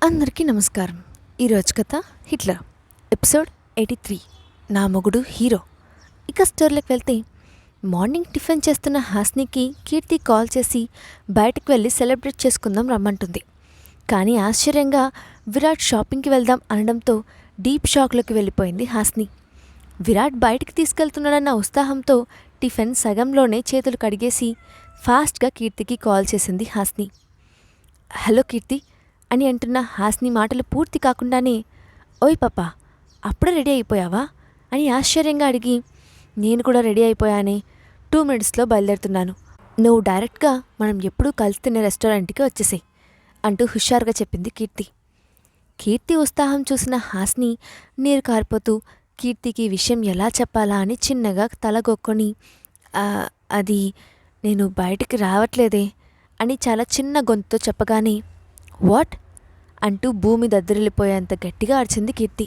అందరికీ నమస్కారం. ఈరోజు కథ హిట్లర్ ఎపిసోడ్ 83 నా మొగుడు హీరో. ఇక స్టోర్లోకి వెళ్తే మార్నింగ్ టిఫిన్ చేస్తున్న హాస్నికి కీర్తి కాల్ చేసి బయటకు వెళ్ళి సెలబ్రేట్ చేసుకుందాం రమ్మంటుంది. కానీ ఆశ్చర్యంగా విరాట్ షాపింగ్కి వెళ్దాం అనడంతో డీప్ షాక్లోకి వెళ్ళిపోయింది హాస్ని. విరాట్ బయటికి తీసుకెళ్తున్నాడన్న ఉత్సాహంతో టిఫిన్ సగంలోనే చేతులు కడిగేసి ఫాస్ట్గా కీర్తికి కాల్ చేసింది హాస్ని. హలో కీర్తి అని అంటున్న హాస్ని మాటలు పూర్తి కాకుండానే ఓయ్ పాపా అప్పుడే రెడీ అయిపోయావా అని ఆశ్చర్యంగా అడిగి నేను కూడా రెడీ అయిపోయానే 2 minutesలో బయలుదేరుతున్నాను. నువ్వు డైరెక్ట్గా మనం ఎప్పుడూ కలిసి తినే రెస్టారెంట్కి వచ్చేసేయ్ అంటూ హుషారుగా చెప్పింది కీర్తి. కీర్తి ఉత్సాహం చూసిన హాస్ని నీరు కారిపోతూ కీర్తికి విషయం ఎలా చెప్పాలా అని చిన్నగా తలగొక్కొని అది నేను బయటికి రావట్లేదే అని చాలా చిన్న గొంతుతో చెప్పగానే వాట్ అంటూ భూమి దద్దరిల్లిపోయేంత గట్టిగా అరిచింది కీర్తి.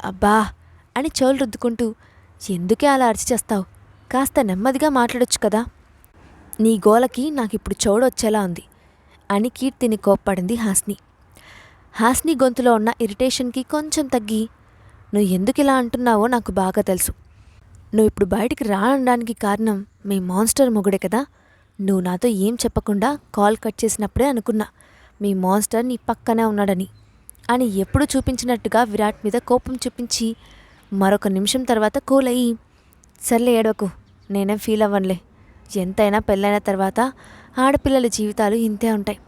అబ్బా అని చెవులు రుద్దుకుంటూ ఎందుకే అలా అరిచి చేస్తావు, కాస్త నెమ్మదిగా మాట్లాడొచ్చు కదా, నీ గోలకి నాకిప్పుడు చెవుడొచ్చేలా ఉంది అని కీర్తిని కోప్పడింది హాస్ని. హాస్ని గొంతులో ఉన్న ఇరిటేషన్కి కొంచెం తగ్గి నువ్వు ఎందుకు ఇలా అంటున్నావో నాకు బాగా తెలుసు. నువ్వు ఇప్పుడు బయటికి రానడానికి కారణం మీ మాన్స్టర్ మొగుడే కదా. నువ్వు నాతో ఏం చెప్పకుండా కాల్ కట్ చేసినప్పుడే అనుకున్నా మీ మాన్స్టర్ నీ పక్కనే ఉన్నాడని అని ఎప్పుడు చూపించినట్టుగా విరాట్ మీద కోపం చూపించి మరొక నిమిషం తర్వాత కూల్ అయ్యి సర్లే ఏడవకు, నేనేం ఫీల్ అవ్వనులే, ఎంతైనా పెళ్ళైన తర్వాత ఆడపిల్లల జీవితాలు ఇంతే ఉంటాయి.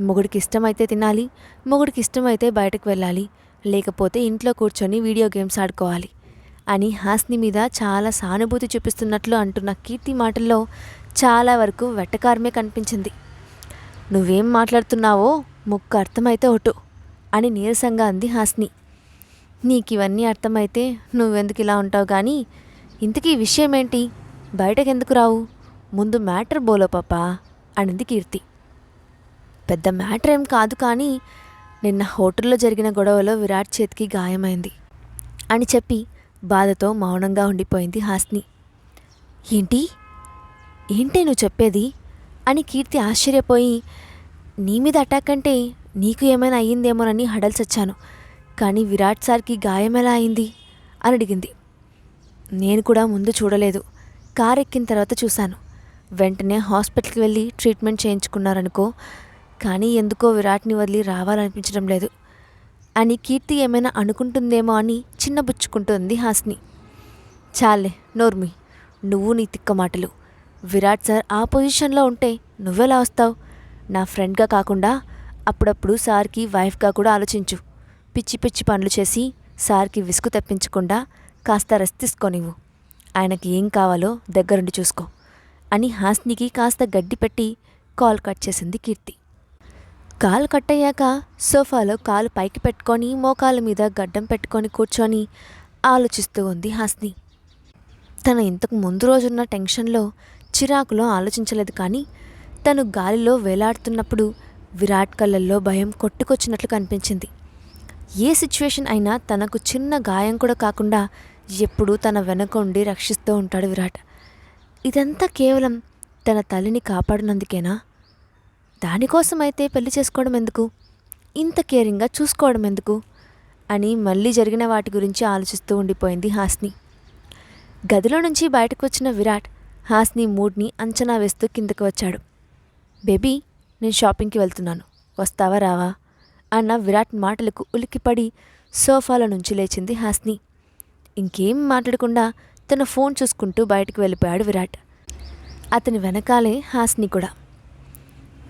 మొగుడికి ఇష్టమైతే తినాలి, మొగుడికి ఇష్టమైతే బయటకు వెళ్ళాలి, లేకపోతే ఇంట్లో కూర్చొని వీడియో గేమ్స్ ఆడుకోవాలి అని హాస్ని మీద చాలా సానుభూతి చూపిస్తున్నట్లు అంటున్న కీర్తి మాటల్లో చాలా వరకు వెట్టకారమే కనిపించింది. నువ్వేం మాట్లాడుతున్నావో ముక్కు అర్థమైతే ఒట్టు అని నీరసంగా అంది హాస్ని. నీకివన్నీ అర్థమైతే నువ్వెందుకు ఇలా ఉంటావు కానీ ఇంతకీ విషయం ఏంటి, బయటకెందుకు రావు, ముందు మ్యాటర్ బోలో పాపా అనింది కీర్తి. పెద్ద మ్యాటర్ ఏం కాదు కానీ నిన్న హోటల్లో జరిగిన గొడవలో విరాట్ చేతికి గాయమైంది అని చెప్పి బాధతో మౌనంగా ఉండిపోయింది హాస్ని. ఏంటి ఏంటే నువ్వు చెప్పేది అని కీర్తి ఆశ్చర్యపోయి నీ మీద అటాక్ అంటే నీకు ఏమైనా అయ్యిందేమోనని హడల్చొచ్చాను, కానీ విరాట్ సార్కి గాయం ఎలా అయింది అని అడిగింది. నేను కూడా ముందు చూడలేదు, కారు ఎక్కిన తర్వాత చూశాను, వెంటనే హాస్పిటల్కి వెళ్ళి ట్రీట్మెంట్ చేయించుకున్నారనుకో, కానీ ఎందుకో విరాట్ని వదిలి రావాలనిపించడం లేదు అని కీర్తి ఏమైనా అనుకుంటుందేమో అని చిన్నబుచ్చుకుంటుంది హాస్ని. చాలే నోర్మి, నువ్వు నీ తిక్క మాటలు. విరాట్ సార్ ఆ పొజిషన్లో ఉంటే నువ్వెలా వస్తావు? నా ఫ్రెండ్గా కాకుండా అప్పుడప్పుడు సార్కి వైఫ్గా కూడా ఆలోచించు. పిచ్చి పిచ్చి పనులు చేసి సార్కి విసుగు తెప్పించకుండా కాస్త రెస్ట్ తీసుకోనివ్వు. ఆయనకి ఏం కావాలో దగ్గరుండి చూసుకో అని హాస్నికి కాస్త గడ్డి పెట్టి కాల్ కట్ చేసింది కీర్తి. కాలు కట్టయ్యాక సోఫాలో కాలు పైకి పెట్టుకొని మోకాల మీద గడ్డం పెట్టుకొని కూర్చొని ఆలోచిస్తూ ఉంది హాస్ని. తన ఇంతకు ముందు రోజున్న టెన్షన్లో చిరాకులో ఆలోచించలేదు, కానీ తను గాలిలో వేలాడుతున్నప్పుడు విరాట్ కళ్ళల్లో భయం కొట్టుకొచ్చినట్లు కనిపించింది. ఏ సిచ్యువేషన్ అయినా తనకు చిన్న గాయం కూడా కాకుండా ఎప్పుడూ తన వెనక ఉండి రక్షిస్తూ ఉంటాడు విరాట్. ఇదంతా కేవలం తన తల్లిని కాపాడినందుకేనా? దానికోసమైతే పెళ్లి చేసుకోవడం ఎందుకు, ఇంత కేరింగ్గా చూసుకోవడం ఎందుకు అని మళ్ళీ జరిగిన వాటి గురించి ఆలోచిస్తూ ఉండిపోయింది హాస్ని. గదిలో నుంచి బయటకు వచ్చిన విరాట్ హాస్ని మూడ్ని అంచనా వేస్తూ కిందకు వచ్చాడు. బేబీ, నేను షాపింగ్కి వెళ్తున్నాను, వస్తావా రావా అన్న విరాట్ మాటలకు ఉలిక్కిపడి సోఫాలో నుంచి లేచింది హాస్ని. ఇంకేం మాట్లాడకుండా తన ఫోన్ చూసుకుంటూ బయటకు వెళ్ళిపోయాడు విరాట్. అతని వెనకాలే హాస్ని కూడా.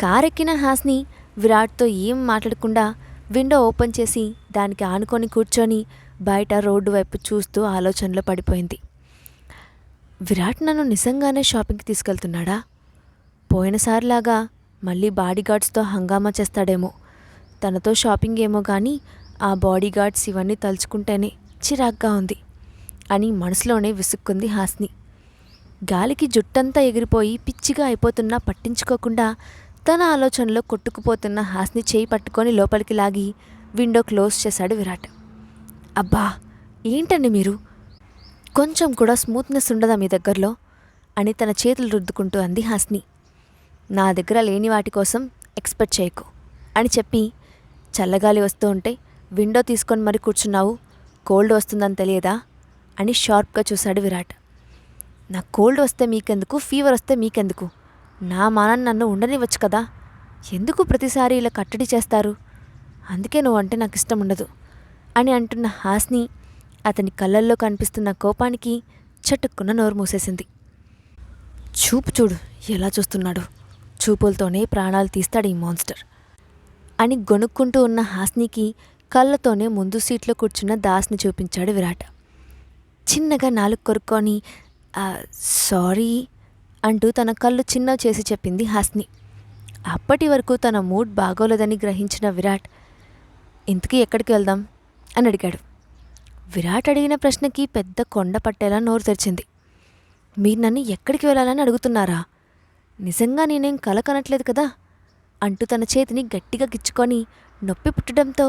కారెక్కిన హాస్ని విరాట్తో ఏం మాట్లాడకుండా విండో ఓపెన్ చేసి దానికి ఆనుకొని కూర్చొని బయట రోడ్డు వైపు చూస్తూ ఆలోచనలో పడిపోయింది. విరాట్ నన్ను నిజంగానే షాపింగ్కి తీసుకెళ్తున్నాడా? పోయినసారిలాగా మళ్ళీ బాడీగార్డ్స్తో హంగామా చేస్తాడేమో. తనతో షాపింగ్ ఏమో కానీ ఆ బాడీగార్డ్స్ ఇవన్నీ తలుచుకుంటేనే చిరాగ్గా ఉంది అని మనసులోనే విసుక్కుంది హాస్ని. గాలికి జుట్టంతా ఎగిరిపోయి పిచ్చిగా అయిపోతున్నా పట్టించుకోకుండా తన ఆలోచనలో కొట్టుకుపోతున్న హాస్ని చేయి పట్టుకొని లోపలికి లాగి విండో క్లోజ్ చేశాడు విరాట్. అబ్బా ఏంటండి మీరు, కొంచెం కూడా స్మూత్నెస్ ఉండదా మీ దగ్గరలో అని తన చేతులు రుద్దుకుంటూ అంది హాస్ని. నా దగ్గర లేని వాటి కోసం ఎక్స్పెక్ట్ చేయకు అని చెప్పి చల్లగాలి వస్తూ ఉంటే విండో తీసుకొని మరి కూర్చున్నావు, కోల్డ్ వస్తుందని తెలియదా అని షార్ప్గా చూశాడు విరాట్. నాకు కోల్డ్ వస్తే మీకెందుకు, ఫీవర్ వస్తే మీకెందుకు? నా మానాన్ని నన్ను ఉండనివ్వచ్చు కదా, ఎందుకు ప్రతిసారి ఇలా కట్టడి చేస్తారు? అందుకే నువ్వంటే నాకు ఇష్టం ఉండదు అని అంటున్న హాస్ని అతని కళ్ళల్లో కనిపిస్తున్న కోపానికి చటుక్కున నోరు మూసేసింది. చూపు చూడు ఎలా చూస్తున్నాడు, చూపులతోనే ప్రాణాలు తీస్తాడు ఈ మాన్స్టర్ అని గొనుక్కుంటూ ఉన్న హాస్నికి కళ్ళతోనే ముందు సీట్లో కూర్చున్న దాస్ని చూపించాడు విరాట్. చిన్నగా నాలుగు కొరుక్కొని సారీ అంటూ తన కళ్ళు చిన్నవి చేసి చెప్పింది హాస్ని. అప్పటి వరకు తన మూడ్ బాగోలేదని గ్రహించిన విరాట్, ఇంతకీ ఎక్కడికి వెళ్దాం అని అడిగాడు. విరాట్ అడిగిన ప్రశ్నకి పెద్ద కొండ పట్టేలా నోరు తెరిచింది. మీరు నన్ను ఎక్కడికి వెళ్ళాలని అడుగుతున్నారా? నిజంగా నేనేం కల కనట్లేదు కదా అంటూ తన చేతిని గట్టిగా గిచ్చుకొని నొప్పి పుట్టడంతో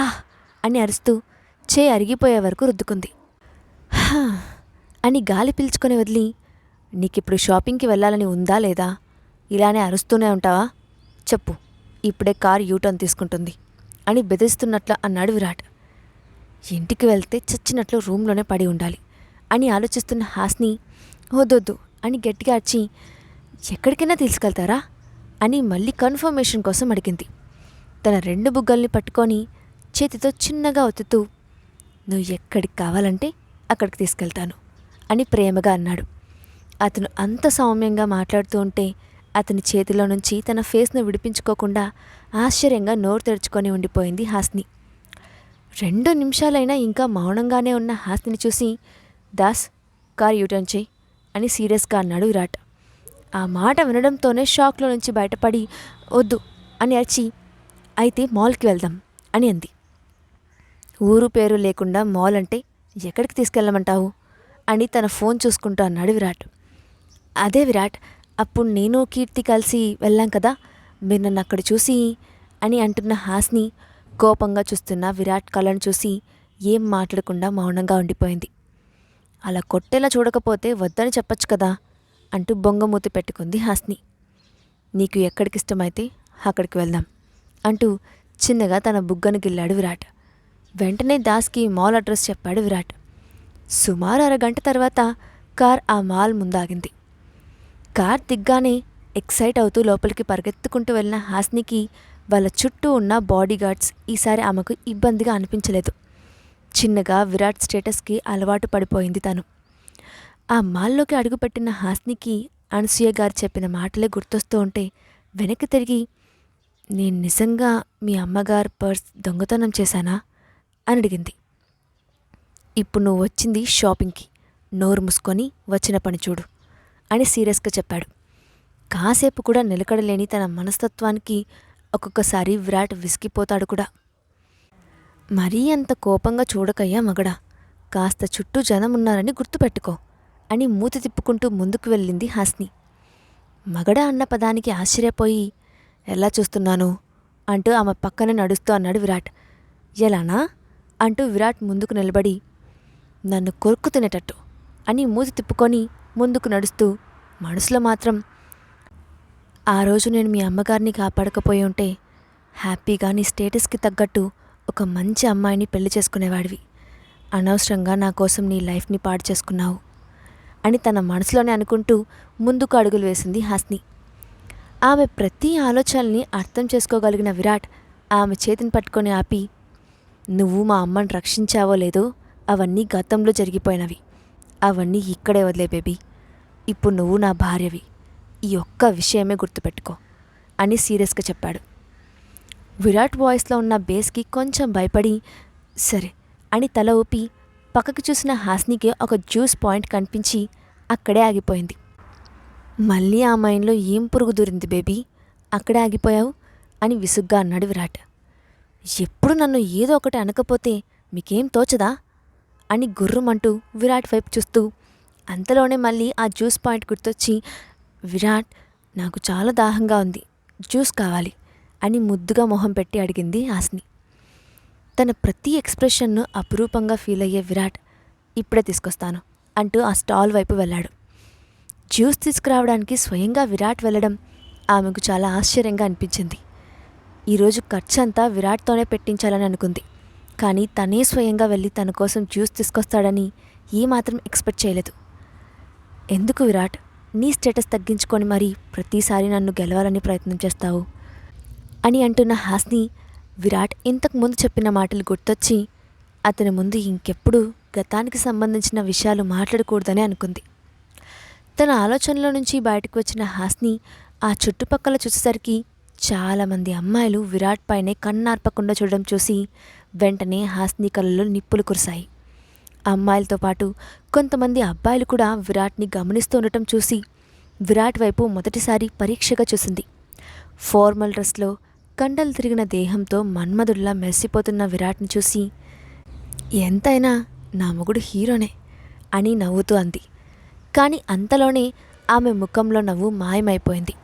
ఆహ్ అని అరుస్తూ అరిగిపోయే వరకు రుద్దుకుంది. అని గాలి పీల్చుకొని వదిలి, నీకిప్పుడు షాపింగ్కి వెళ్ళాలని ఉందా లేదా? ఇలానే అరుస్తూనే ఉంటావా? చెప్పు, ఇప్పుడే కార్ యూటర్న్ తీసుకుంటుంది అని బెదిరిస్తున్నట్లు అన్నాడు విరాట్. ఇంటికి వెళ్తే చచ్చినట్లు రూమ్లోనే పడి ఉండాలి అని ఆలోచిస్తున్న హాస్ని వద్దొద్దు అని గట్టిగా అరిచి, ఎక్కడికైనా తీసుకెళ్తారా అని మళ్ళీ కన్ఫర్మేషన్ కోసం అడిగింది. తన 2 బుగ్గల్ని పట్టుకొని చేతితో చిన్నగా ఒత్తుతూ, నువ్వు ఎక్కడికి కావాలంటే అక్కడికి తీసుకెళ్తాను అని ప్రేమగా అన్నాడు. అతను అంత సౌమ్యంగా మాట్లాడుతూ ఉంటే అతని చేతిలో నుంచి తన ఫేస్ను విడిపించుకోకుండా ఆశ్చర్యంగా నోరు తెరుచుకొని ఉండిపోయింది హాస్ని. 2 నిమిషాలైనా ఇంకా మౌనంగానే ఉన్న హాస్ని చూసి, దాస్ కార్ యూటర్న్ చేయి అని సీరియస్గా అన్నాడు విరాట్. ఆ మాట వినడంతోనే షాక్లో నుంచి బయటపడి వద్దు అని అరిచి, అయితే మాల్కి వెళ్దాం అని అంది. ఊరు పేరు లేకుండా మాల్ అంటే ఎక్కడికి తీసుకెళ్ళమంటావు అని తన ఫోన్ చూసుకుంటూ అన్నాడు విరాట్. అదే విరాట్, అప్పుడు నేను కీర్తి కలిసి వెళ్ళాం కదా, మీరు నన్ను అక్కడ చూసి అని అంటున్న హాస్ని కోపంగా చూస్తున్న విరాట్ కళ్ళను చూసి ఏం మాట్లాడకుండా మౌనంగా ఉండిపోయింది. అలా కొట్టేలా చూడకపోతే వద్దని చెప్పచ్చు కదా అంటూ బొంగమూతి పెట్టుకుంది హాస్ని. నీకు ఎక్కడికిష్టమైతే అక్కడికి వెళ్దాం అంటూ చిన్నగా తన బుగ్గను గిల్లాడు విరాట్. వెంటనే దాస్కి మాల్ అడ్రస్ చెప్పాడు విరాట్. సుమారు 1 గంట తర్వాత కార్ ఆ మాల్ ముందాగింది. కార్ దిగ్గానే ఎక్సైట్ అవుతూ లోపలికి పరిగెత్తుకుంటూ వెళ్ళిన హాస్నికి వాళ్ళ చుట్టూ ఉన్న బాడీగార్డ్స్ ఈసారి ఆమెకు ఇబ్బందిగా అనిపించలేదు. చిన్నగా విరాట్ స్టేటస్కి అలవాటు పడిపోయింది తను. ఆ మాల్లోకి అడుగుపెట్టిన హాస్నికి అనసూయ గారు చెప్పిన మాటలే గుర్తొస్తూ ఉంటే వెనక్కి తిరిగి, నేను నిజంగా మీ అమ్మగారు పర్స్ దొంగతనం చేశానా అని అడిగింది. ఇప్పుడు నువ్వు వచ్చింది షాపింగ్కి, నోరు మూసుకొని వచ్చిన పని చూడు అని సీరియస్గా చెప్పాడు. కాసేపు కూడా నిలకడలేని తన మనస్తత్వానికి ఒక్కొక్కసారి విరాట్ విసిగిపోతాడు కూడా. మరీ అంత కోపంగా చూడకయ్యా మగడా, కాస్త చుట్టూ జనం ఉన్నారని గుర్తుపెట్టుకో అని మూతి తిప్పుకుంటూ ముందుకు వెళ్ళింది హాస్ని. మగడా అన్న పదానికి ఆశ్చర్యపోయి, ఎలా చూస్తున్నాను అంటూ ఆమె పక్కనే నడుస్తూ అన్నాడు విరాట్. ఎలానా అంటూ విరాట్ ముందుకు నిలబడి, నన్ను కొరుక్కు తినేటట్టు అని మూతి తిప్పుకొని ముందుకు నడుస్తూ మనసులో మాత్రం, ఆ రోజు నేను మీ అమ్మగారిని కాపాడకపోయి ఉంటే హ్యాపీగా నీ స్టేటస్కి తగ్గట్టు ఒక మంచి అమ్మాయిని పెళ్లి చేసుకునేవాడివి, అనవసరంగా నా కోసం నీ లైఫ్ని పాడు చేసుకున్నావు అని తన మనసులోనే అనుకుంటూ ముందుకు అడుగులు వేసింది హాస్ని. ఆమె ప్రతి ఆలోచనల్ని అర్థం చేసుకోగలిగిన విరాట్ ఆమె చేతిని పట్టుకొని ఆపి, నువ్వు మా అమ్మని రక్షించావో లేదో అవన్నీ గతంలో జరిగిపోయినవి, అవన్నీ ఇక్కడే వదిలే బేబీ, ఇప్పుడు నువ్వు నా భార్యవి, ఈ ఒక్క విషయమే గుర్తుపెట్టుకో అని సీరియస్గా చెప్పాడు. విరాట్ వాయిస్లో ఉన్న బేస్కి కొంచెం భయపడి సరే అని తల ఊపి పక్కకి చూసిన హాస్నికి ఒక జ్యూస్ పాయింట్ కనిపించి అక్కడే ఆగిపోయింది. మళ్ళీ ఆ మైండ్లో ఏం పురుగు దూరింది బేబీ, అక్కడే ఆగిపోయావు అని విసుగ్గా అన్నాడు విరాట్. ఎప్పుడు నన్ను ఏదో ఒకటి అనకపోతే మీకేం తోచదా అని గుర్రుమంటూ విరాట్ వైపు చూస్తూ, అంతలోనే మళ్ళీ ఆ జ్యూస్ పాయింట్ గుర్తొచ్చి, విరాట్ నాకు చాలా దాహంగా ఉంది, జ్యూస్ కావాలి అని ముద్దుగా మొహం పెట్టి అడిగింది హాస్ని. తన ప్రతి ఎక్స్ప్రెషన్ను అపురూపంగా ఫీల్ అయ్యే విరాట్, ఇప్పుడే తీసుకొస్తాను అంటూ ఆ స్టాల్ వైపు వెళ్ళాడు. జ్యూస్ తీసుకురావడానికి స్వయంగా విరాట్ వెళ్ళడం ఆమెకు చాలా ఆశ్చర్యంగా అనిపించింది. ఈరోజు ఖర్చంతా విరాట్తోనే పెట్టించాలని అనుకుంది. కానీ తనే స్వయంగా వెళ్ళి తన కోసం జ్యూస్ తీసుకొస్తాడని ఏమాత్రం ఎక్స్పెక్ట్ చేయలేదు. ఎందుకు విరాట్, నీ స్టేటస్ తగ్గించుకొని మరీ ప్రతిసారి నన్ను గెలవాలని ప్రయత్నం చేస్తావు అని అంటున్న హాస్ని విరాట్ ఇంతకుముందు చెప్పిన మాటలు గుర్తొచ్చి అతని ముందు ఇంకెప్పుడు గతానికి సంబంధించిన విషయాలు మాట్లాడకూడదని అనుకుంది. తన ఆలోచనలో నుంచి బయటకు వచ్చిన హాస్ని ఆ చుట్టుపక్కల చూసేసరికి చాలామంది అమ్మాయిలు విరాట్ పైనే కన్నార్పకుండా చూడడం చూసి వెంటనే హాస్ని కళ్ళలో నిప్పులు కురిశాయి. అమ్మాయిలతో పాటు కొంతమంది అబ్బాయిలు కూడా విరాట్ని గమనిస్తూ ఉండటం చూసి విరాట్ వైపు మొదటిసారి పరీక్షగా చూసింది. ఫార్మల్ డ్రెస్లో కండలు తిరిగిన దేహంతో మన్మధుడిలా మెరిసిపోతున్న విరాట్ని చూసి ఎంతైనా నా మొగుడు హీరోనే అని నవ్వుతూ అంది. కానీ అంతలోనే ఆమె ముఖంలో నవ్వు మాయమైపోయింది.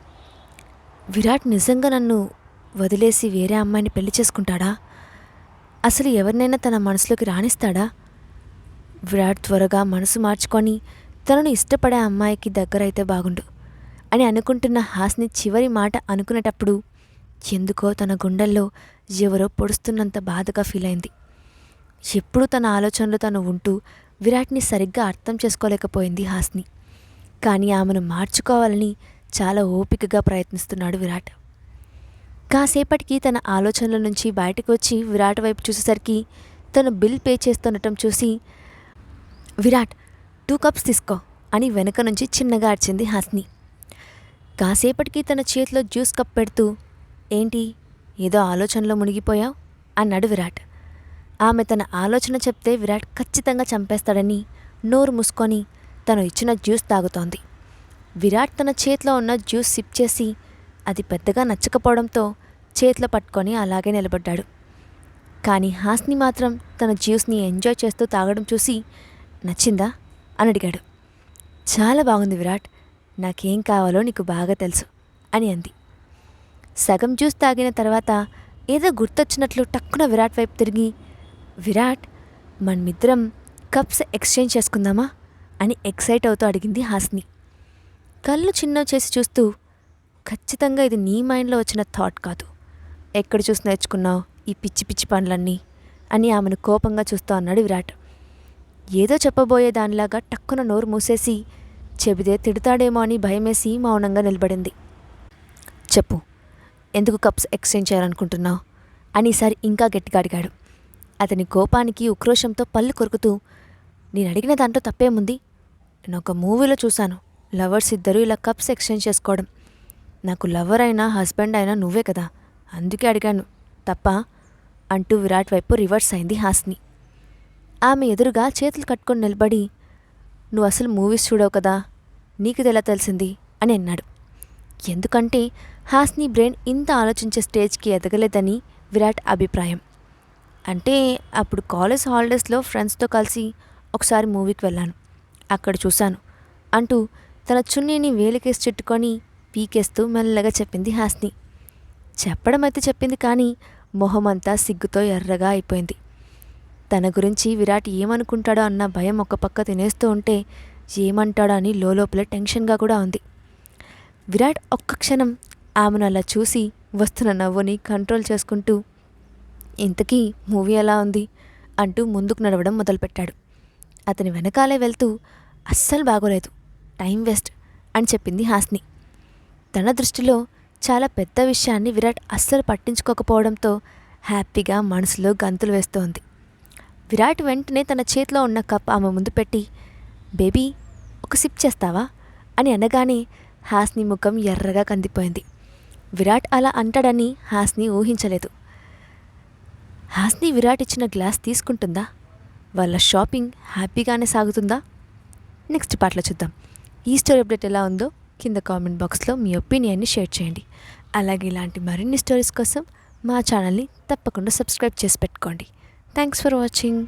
విరాట్ నిజంగా నన్ను వదిలేసి వేరే అమ్మాయిని పెళ్లి చేసుకుంటాడా? అసలు ఎవరినైనా తన మనసులోకి రాణిస్తాడా? విరాట్ త్వరగా మనసు మార్చుకొని తనను ఇష్టపడే అమ్మాయికి దగ్గరైతే బాగుండు అని అనుకుంటున్న హాస్ని చివరి మాట అనుకునేటప్పుడు ఎందుకో తన గుండెల్లో ఎవరో పొడుస్తున్నంత బాధగా ఫీల్ అయింది. ఎప్పుడూ తన ఆలోచనలో తను ఉంటూ విరాట్ని సరిగ్గా అర్థం చేసుకోలేకపోయింది హాస్ని. కానీ ఆమెను మార్చుకోవాలని చాలా ఓపికగా ప్రయత్నిస్తున్నాడు విరాట్. కాసేపటికి తన ఆలోచనల నుంచి బయటకు వచ్చి విరాట్ వైపు చూసేసరికి తను బిల్ పే చేస్తుండటం చూసి విరాట్ 2 కప్స్ తీసుకో అని వెనక నుంచి చిన్నగా అరిచింది హాస్ని. కాసేపటికి తన చేతిలో జ్యూస్ కప్ పెడుతూ ఏంటి ఏదో ఆలోచనలో మునిగిపోయావు అన్నాడు విరాట్. ఆమె తన ఆలోచన చెప్తే విరాట్ ఖచ్చితంగా చంపేస్తాడని నోరు మూసుకొని తను ఇచ్చిన జ్యూస్ తాగుతోంది. విరాట్ తన చేతిలో ఉన్న జ్యూస్ సిప్ చేసి అది పెద్దగా నచ్చకపోవడంతో చేతిలో పట్టుకొని అలాగే నిలబడ్డాడు. కానీ హాస్ని మాత్రం తన జ్యూస్ని ఎంజాయ్ చేస్తూ తాగడం చూసి నచ్చిందా అని అడిగాడు. చాలా బాగుంది విరాట్, నాకేం కావాలో నీకు బాగా తెలుసు అని అంది. సగం జ్యూస్ తాగిన తర్వాత ఏదో గుర్తొచ్చినట్లు టక్కున విరాట్ వైపు తిరిగి విరాట్ మనమిద్దరం కప్స్ ఎక్స్చేంజ్ చేసుకుందామా అని ఎక్సైట్ అవుతూ అడిగింది హాస్ని. కళ్ళు చిన్నవి చేసి చూస్తూ ఖచ్చితంగా ఇది నీ మైండ్లో వచ్చిన థాట్ కాదు, ఎక్కడ చూసి నేర్చుకున్నావు ఈ పిచ్చి పిచ్చి పనులన్నీ అని ఆమెను కోపంగా చూస్తూ అన్నాడు విరాట్. ఏదో చెప్పబోయే దానిలాగా టక్కున నోరు మూసేసి చెబితే తిడతాడేమో అని భయమేసి మౌనంగా నిలబడింది. చెప్పు, ఎందుకు కప్స్ ఎక్స్చేంజ్ చేయాలనుకుంటున్నావు అని ఈసారి ఇంకా గట్టిగా అడిగాడు. అతని కోపానికి ఉక్రోషంతో పళ్ళు కొరుకుతూ నేను అడిగిన దాంట్లో తప్పేముంది? నేను ఒక మూవీలో చూశాను, లవర్స్ ఇద్దరూ ఇలా కప్స్ ఎక్స్చేంజ్ చేసుకోవడం. నాకు లవర్ అయినా హస్బెండ్ అయినా నువ్వే కదా, అందుకే అడిగాను, తప్ప అంటూ విరాట్ వైపు రివర్స్ అయింది హాస్ని. ఆమె ఎదురుగా చేతులు కట్టుకొని నిలబడి నువ్వు అసలు మూవీస్ చూడవు కదా, నీకు ఎలా తెలిసింది అని అన్నాడు. ఎందుకంటే హాస్ని బ్రెయిన్ ఇంత ఆలోచించే స్టేజ్కి ఎదగలేదని విరాట్ అభిప్రాయం. అంటే అప్పుడు కాలేజ్ హాలిడేస్లో ఫ్రెండ్స్తో కలిసి ఒకసారి మూవీకి వెళ్ళాను, అక్కడ చూశాను అంటూ తన చున్నీని వేలికేసి చుట్టుకొని పీకేస్తూ మెల్లగా చెప్పింది హాస్ని. చెప్పడం అయితే చెప్పింది, కానీ మొహమంతా సిగ్గుతో ఎర్రగా అయిపోయింది. తన గురించి విరాట్ ఏమనుకుంటాడో అన్న భయం ఒక పక్క తినేస్తూ ఉంటే ఏమంటాడో అని లోపల టెన్షన్గా కూడా ఉంది. విరాట్ ఒక్క క్షణం ఆమెను అలా చూసి వస్తున్న నవ్వుని కంట్రోల్ చేసుకుంటూ ఇంతకీ మూవీ ఎలా ఉంది అంటూ ముందుకు నడవడం మొదలుపెట్టాడు. అతని వెనకాలే వెళ్తూ అస్సలు బాగోలేదు, టైం వేస్ట్ అని చెప్పింది హాస్ని. తన దృష్టిలో చాలా పెద్ద విషయాన్ని విరాట్ అస్సలు పట్టించుకోకపోవడంతో హ్యాపీగా మనసులో గంతులు వేస్తోంది. విరాట్ వెంటనే తన చేతిలో ఉన్న కప్ ఆమె ముందు పెట్టి బేబీ ఒక సిప్ చేస్తావా అని అనగానే హాస్ని ముఖం ఎర్రగా కందిపోయింది. విరాట్ అలా అంటాడని హాస్ని ఊహించలేదు. హాస్ని విరాట్ ఇచ్చిన గ్లాస్ తీసుకుంటుందా? వాళ్ళ షాపింగ్ హ్యాపీగానే సాగుతుందా? నెక్స్ట్ పార్ట్లో చూద్దాం. ఈ స్టోరీ అప్డేట్ ఎలా ఉందో కింద కామెంట్ బాక్స్లో మీ ఒపీనియన్ని షేర్ చేయండి. అలాగే ఇలాంటి మరిన్ని స్టోరీస్ కోసం మా ఛానల్ని తప్పకుండా సబ్స్క్రైబ్ చేసి పెట్టుకోండి. Thanks for watching.